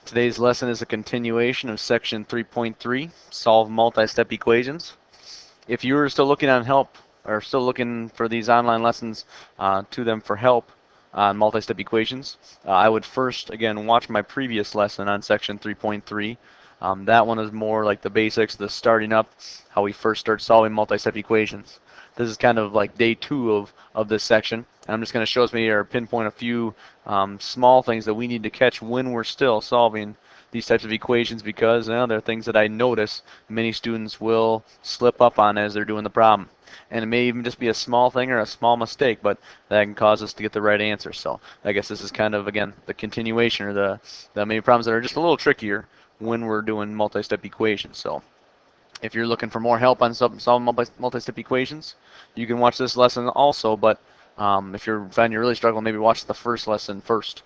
Today's lesson is a continuation of section 3.3, solve multi-step equations. If you are still looking on help or still looking for these online lessons to them for help on multi-step equations, I would first, again, watch my previous lesson on section 3.3. That one is more like the basics, the starting up, how we first start solving multi-step equations. This is kind of like day 2 of this section. And I'm just going to show us maybe or pinpoint a few small things that we need to catch when we're still solving these types of equations, because there are things that I notice many students will slip up on as they're doing the problem. And it may even just be a small thing or a small mistake, but that can cause us to get the right answer. So I guess this is kind of, again, the continuation or the maybe problems that are just a little trickier when we're doing multi-step equations. So if you're looking for more help on solving multi-step equations, you can watch this lesson also, but if you're finding you're really struggling, maybe watch the first lesson first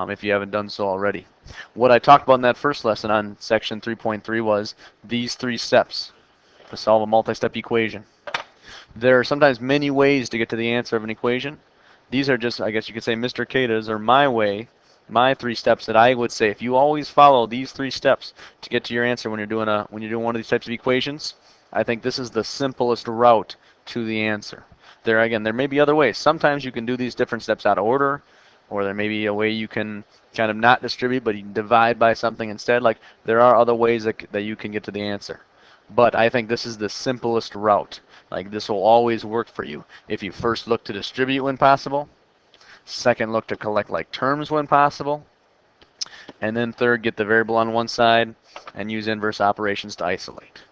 if you haven't done so already. What I talked about in that first lesson on section 3.3 was these 3 steps to solve a multi-step equation. There are sometimes many ways to get to the answer of an equation. These are just, I guess you could say, Mr. Kata's or my way, my 3 steps that I would say if you always follow these 3 steps to get to your answer when you're doing one of these types of equations, I think this is the simplest route to the answer. There may be other ways. Sometimes you can do these different steps out of order, or there may be a way you can kind of not distribute, but you divide by something instead. Like, there are other ways that you can get to the answer. But I think this is the simplest route. Like, this will always work for you. If you first look to distribute when possible, second look to collect like terms when possible, and then third get the variable on one side and use inverse operations to isolate.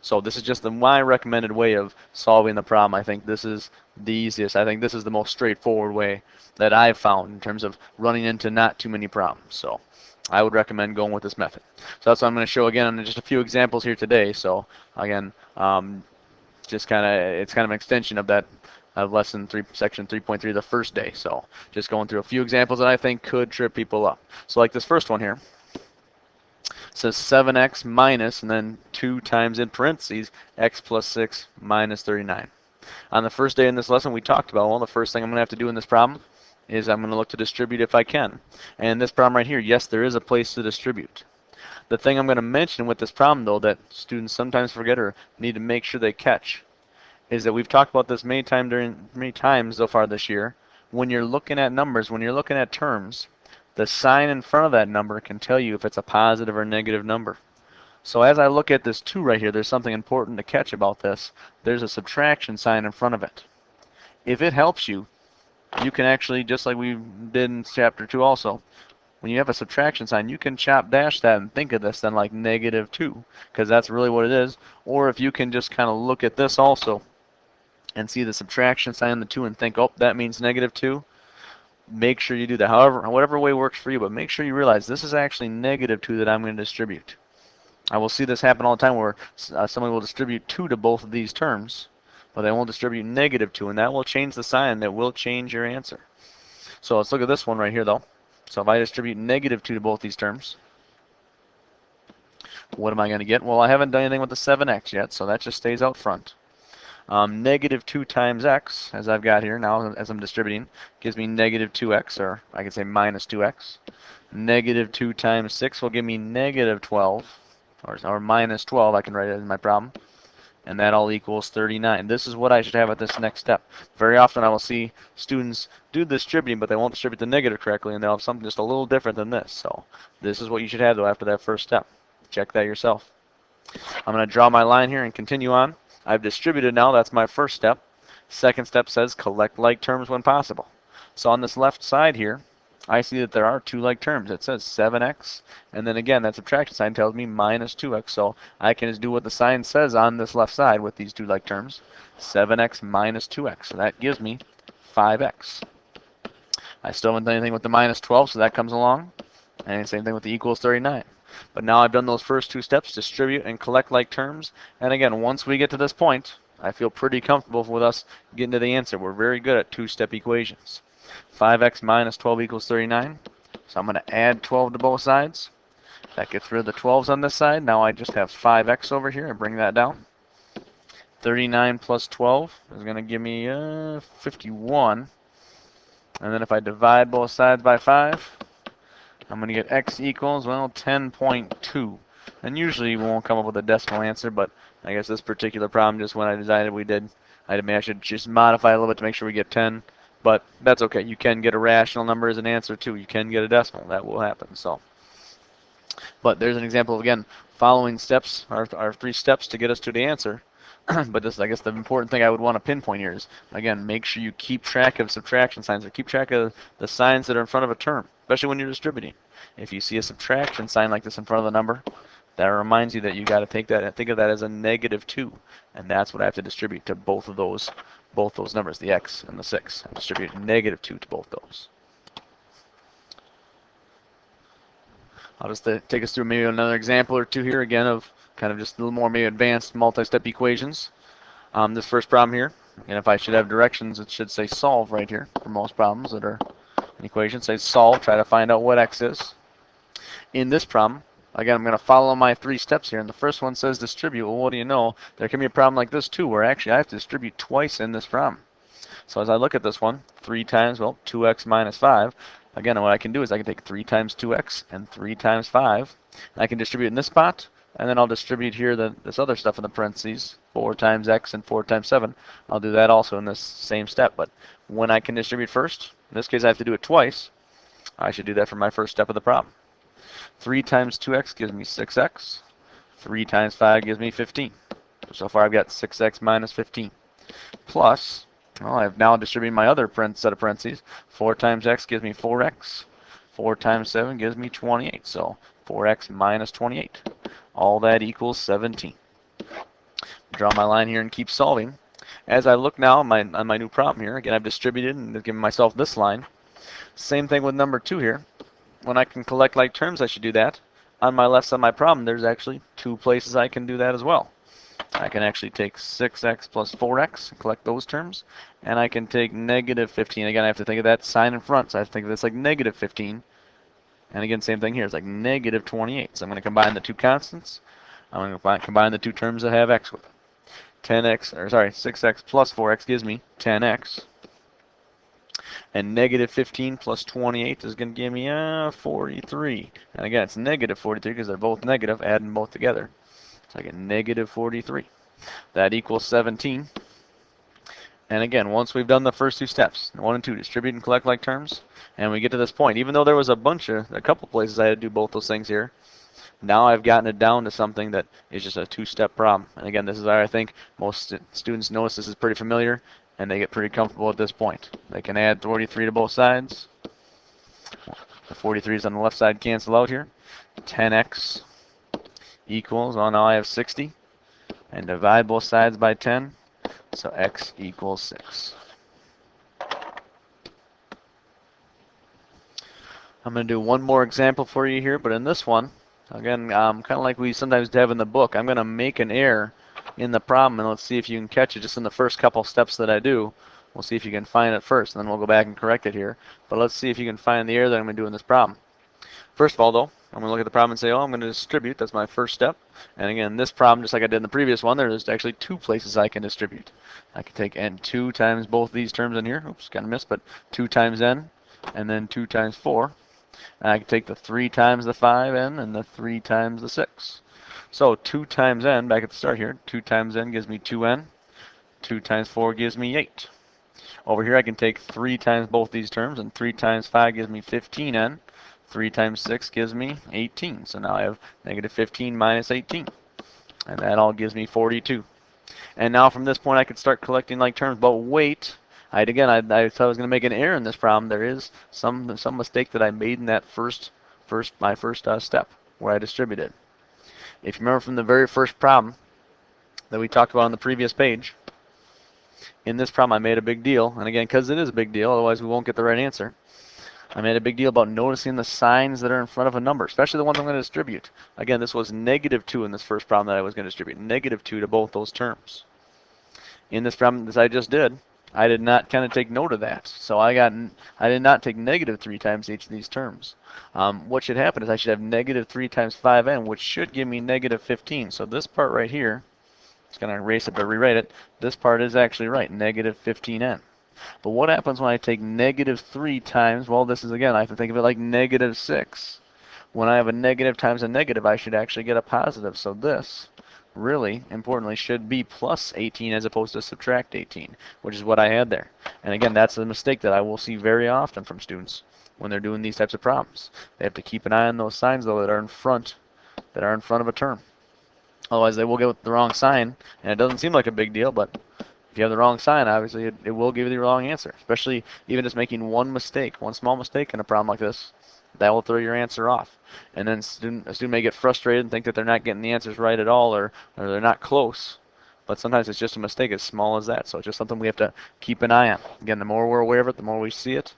So this is just my recommended way of solving the problem. I think this is the easiest. I think this is the most straightforward way that I've found in terms of running into not too many problems. So I would recommend going with this method. So that's what I'm going to show again on just a few examples here today. So again, it's kind of an extension of that lesson 3, section 3.3, the first day. So just going through a few examples that I think could trip people up. So like this first one here. It says 7x minus, and then 2 times in parentheses, x plus 6 minus 39. On the first day in this lesson, we talked about, well, the first thing I'm going to have to do in this problem is I'm going to look to distribute if I can. And this problem right here, yes, there is a place to distribute. The thing I'm going to mention with this problem, though, that students sometimes forget or need to make sure they catch, is that we've talked about this many times so far this year. When you're looking at numbers, when you're looking at terms, the sign in front of that number can tell you if it's a positive or negative number. So as I look at this 2 right here, there's something important to catch about this. There's a subtraction sign in front of it. If it helps you, you can actually, just like we did in chapter 2 also, when you have a subtraction sign, you can chop dash that and think of this then like negative 2, because that's really what it is. Or if you can just kind of look at this also and see the subtraction sign in the 2 and think, oh, that means negative 2, make sure you do that. However, whatever way works for you, but make sure you realize this is actually negative 2 that I'm going to distribute. I will see this happen all the time where someone will distribute 2 to both of these terms, but they won't distribute negative 2, and that will change the sign. That will change your answer. So let's look at this one right here, though. So if I distribute negative 2 to both these terms, what am I going to get? Well, I haven't done anything with the 7x yet, so that just stays out front. Negative 2 times x, as I've got here now as I'm distributing, gives me negative 2x, or I can say minus 2x. Negative 2 times 6 will give me negative 12, or minus 12, I can write it in my problem. And that all equals 39. This is what I should have at this next step. Very often I will see students do the distributing, but they won't distribute the negative correctly, and they'll have something just a little different than this. So this is what you should have, though, after that first step. Check that yourself. I'm going to draw my line here and continue on. I've distributed now. That's my first step. Second step says collect like terms when possible. So on this left side here, I see that there are 2 like terms. It says 7x, and then again, that subtraction sign tells me minus 2x. So I can just do what the sign says on this left side with these 2 like terms. 7x minus 2x. So that gives me 5x. I still haven't done anything with the minus 12, so that comes along. And same thing with the equals 39. But now I've done those first 2 steps, distribute and collect like terms. And again, once we get to this point, I feel pretty comfortable with us getting to the answer. We're very good at 2-step equations. 5x minus 12 equals 39. So I'm going to add 12 to both sides. That gets rid of the 12s on this side. Now I just have 5x over here and bring that down. 39 plus 12 is going to give me 51. And then if I divide both sides by 5, I'm going to get x equals, well, 10.2. And usually we won't come up with a decimal answer, but I guess this particular problem, just when I decided I should just modify a little bit to make sure we get 10. But that's okay. You can get a rational number as an answer too. You can get a decimal. That will happen. So, but there's an example of, again, following steps, our 3 steps to get us to the answer. But this, I guess, the important thing I would want to pinpoint here is, again, make sure you keep track of subtraction signs, or keep track of the signs that are in front of a term, especially when you're distributing. If you see a subtraction sign like this in front of the number, that reminds you that you got to take that and think of that as a -2, and that's what I have to distribute to both those numbers, the x and the 6. I distribute -2 to both those. I'll just take us through maybe another example or two here, again, of kind of just a little more maybe advanced multi-step equations. This first problem here, and if I should have directions, it should say solve right here for most problems that are an equation. Say solve, try to find out what x is. In this problem, again, I'm going to follow my 3 steps here, and the first one says distribute. Well, what do you know? There can be a problem like this too, where actually I have to distribute twice in this problem. So as I look at this one, 3 times, well, 2x minus 5. Again, what I can do is I can take 3 times 2x and 3 times 5. And I can distribute in this spot, and then I'll distribute here this other stuff in the parentheses, 4 times x and 4 times 7. I'll do that also in this same step. But when I can distribute first, in this case I have to do it twice, I should do that for my first step of the problem. 3 times 2x gives me 6x. 3 times 5 gives me 15. So far I've got 6x minus 15. Plus, well, I've now distributed my other set of parentheses. 4 times x gives me 4x. 4 times 7 gives me 28. So 4x minus 28. All that equals 17. Draw my line here and keep solving. As I look now on my new problem here, again, I've distributed and given myself this line. Same thing with number 2 here. When I can collect like terms, I should do that. On my left side of my problem, there's actually 2 places I can do that as well. I can actually take 6x plus 4x and collect those terms. And I can take -15. Again, I have to think of that sign in front, so I have to think of this like -15. And again, same thing here. It's like -28. So I'm going to combine the 2 constants. I'm going to combine the 2 terms that have x with it. 6x plus 4x gives me 10x. And -15 plus 28 is going to give me 43. And again, it's -43 because they're both negative, adding both together. So I get -43. That equals 17. And again, once we've done the first 2 steps, 1 and 2, distribute and collect like terms, and we get to this point, even though there was a couple places I had to do both those things here, now I've gotten it down to something that is just a 2-step problem. And again, this is where I think most students notice this is pretty familiar, and they get pretty comfortable at this point. They can add 43 to both sides. The 43's on the left side cancel out here. 10x equals, well, now I have 60, and divide both sides by 10. So x equals 6. I'm going to do one more example for you here, but in this one, again, kind of like we sometimes have in the book, I'm going to make an error in the problem, and let's see if you can catch it just in the first couple steps that I do. We'll see if you can find it first, and then we'll go back and correct it here. But let's see if you can find the error that I'm going to do in this problem. First of all, though, I'm going to look at the problem and say, oh, I'm going to distribute. That's my first step. And again, this problem, just like I did in the previous one, there's actually 2 places I can distribute. I can take n2 times both these terms in here. Oops, kind of missed, but 2 times n, and then 2 times 4. And I can take the 3 times the 5n and the 3 times the 6. So 2 times n, back at the start here, 2 times n gives me 2n. 2 times 4 gives me 8. Over here I can take 3 times both these terms, and 3 times 5 gives me 15n. 3 times 6 gives me 18. So now I have -15 minus 18. And that all gives me 42. And now from this point I could start collecting like terms, but wait. I thought I was going to make an error in this problem. There is some mistake that I made in that my first step where I distributed. If you remember from the very first problem that we talked about on the previous page, in this problem I made a big deal, and again, because it is a big deal, otherwise we won't get the right answer. I made a big deal about noticing the signs that are in front of a number, especially the ones I'm going to distribute. Again, this was -2 in this first problem that I was going to distribute. -2 to both those terms. In this problem that I just did, I did not kind of take note of that. So I did not take -3 times each of these terms. What should happen is I should have -3 times 5n, which should give me -15. So this part right here, it's going to erase it but rewrite it. This part is actually right, -15n. But what happens when I take negative 3 times, well, this is, again, I have to think of it like negative 6. When I have a negative times a negative, I should actually get a positive. So this, really, importantly, should be plus 18 as opposed to subtract 18, which is what I had there. And again, that's a mistake that I will see very often from students when they're doing these types of problems. They have to keep an eye on those signs, though, that are in front of a term. Otherwise, they will get the wrong sign, and it doesn't seem like a big deal, but if you have the wrong sign, obviously it will give you the wrong answer, especially even just making one mistake, one small mistake in a problem like this. That will throw your answer off. And then a student may get frustrated and think that they're not getting the answers right at all, or they're not close. But sometimes it's just a mistake as small as that. So it's just something we have to keep an eye on. Again, the more we're aware of it, the more we see it,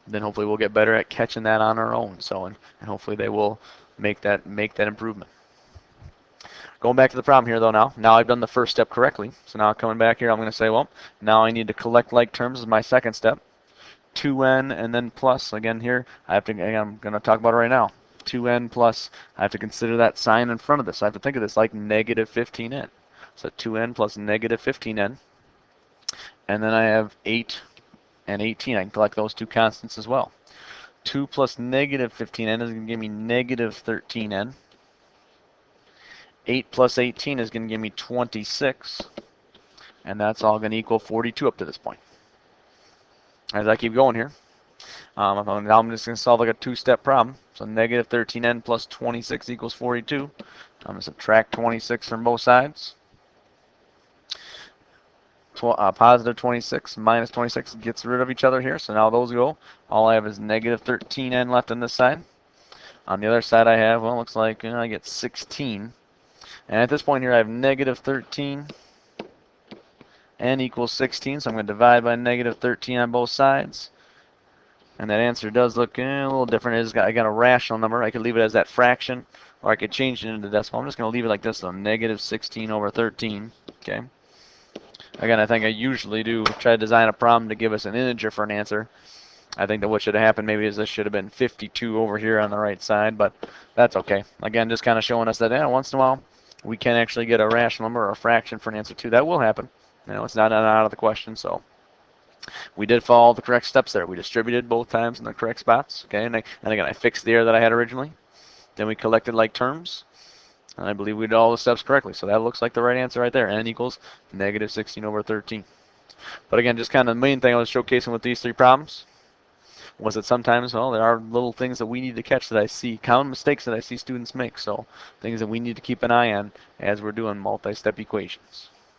then hopefully we'll get better at catching that on our own. So and hopefully they will make that improvement. Going back to the problem here, though, now I've done the first step correctly. So now coming back here, I'm going to say, well, now I need to collect like terms as my second step. 2n and then plus. Again, here, I'm going to talk about it right now. 2n plus, I have to consider that sign in front of this. I have to think of this like negative 15n. So 2n plus negative 15n. And then I have 8 and 18. I can collect those two constants as well. 2 plus negative 15n is going to give me negative 13n. 8 plus 18 is going to give me 26, and that's all going to equal 42 up to this point. As I keep going here, now I'm just going to solve like a two-step problem. So negative 13n plus 26 equals 42. I'm going to subtract 26 from both sides. Positive 26 minus 26 gets rid of each other here, so now those go. All I have is negative 13n left on this side. On the other side I have, well, it looks like I get 16. And at this point here, I have negative 13 n equals 16, so I'm going to divide by negative 13 on both sides. And that answer does look a little different. I got a rational number. I could leave it as that fraction, or I could change it into decimal. I'm just going to leave it like this, though, negative 16 over 13. Okay. Again, I think I usually do try to design a problem to give us an integer for an answer. I think that what should have happened maybe is this should have been 52 over here on the right side, but that's okay. Again, just kind of showing us that once in a while, we can actually get a rational number or a fraction for an answer too. That will happen. It's not out of the question. So we did follow the correct steps there. We distributed both times in the correct spots. Okay, and again, I fixed the error that I had originally. Then we collected like terms, and I believe we did all the steps correctly. So that looks like the right answer right there. N equals negative 16 over 13. But again, just kind of the main thing I was showcasing with these three problems was that sometimes, well, there are little things that we need to catch that I see, common mistakes that I see students make. So things that we need to keep an eye on as we're doing multi-step equations.